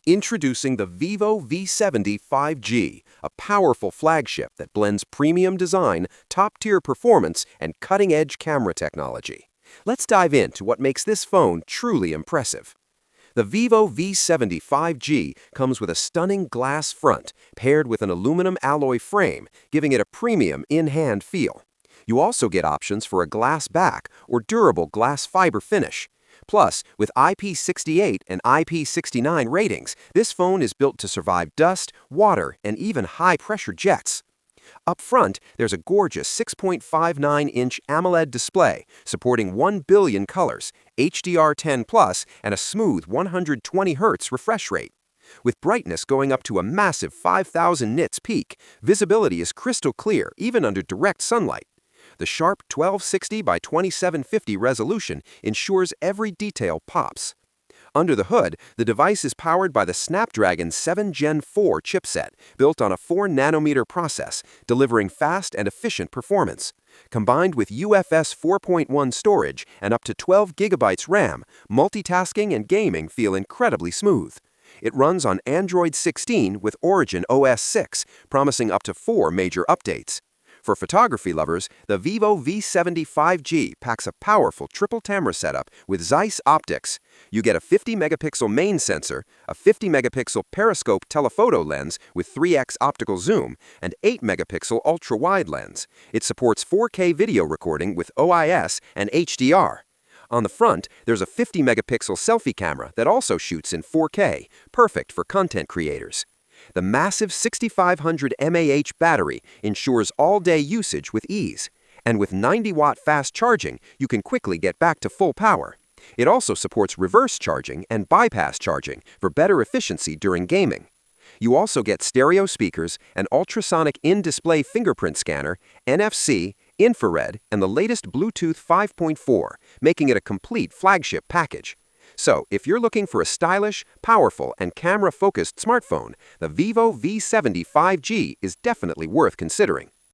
Introducing the Vivo V70 5G, a powerful flagship that blends premium design, top-tier performance, and cutting-edge camera technology. Let's dive into what makes this phone truly impressive. The Vivo V70 5G comes with a stunning glass front, paired with an aluminum alloy frame, giving it a premium in-hand feel. You also get options for a glass back or durable glass fiber finish. Plus, with IP68 and IP69 ratings, this phone is built to survive dust, water, and even high-pressure jets. Up front, there's a gorgeous 6.59-inch AMOLED display supporting 1 billion colors, HDR10+, and a smooth 120 Hz refresh rate. With brightness going up to a massive 5,000 nits peak, visibility is crystal clear even under direct sunlight. The sharp 1260 by 2750 resolution ensures every detail pops. Under the hood, the device is powered by the Snapdragon 7 Gen 4 chipset, built on a 4nm process, delivering fast and efficient performance. Combined with UFS 4.1 storage and up to 12 GB RAM, multitasking and gaming feel incredibly smooth. It runs on Android 16 with Origin OS 6, promising up to 4 major updates. For photography lovers, the Vivo V70 5G packs a powerful triple camera setup with ZEISS optics. You get a 50-megapixel main sensor, a 50-megapixel periscope telephoto lens with 3x optical zoom, and 8-megapixel ultra-wide lens. It supports 4K video recording with OIS and HDR. On the front, there's a 50-megapixel selfie camera that also shoots in 4K, perfect for content creators. The massive 6500 mAh battery ensures all-day usage with ease. And with 90-watt fast charging, you can quickly get back to full power. It also supports reverse charging and bypass charging for better efficiency during gaming. You also get stereo speakers, an ultrasonic in-display fingerprint scanner, NFC, infrared, and the latest Bluetooth 5.4, making it a complete flagship package. So, if you're looking for a stylish, powerful, and camera-focused smartphone, the Vivo V70 5G is definitely worth considering.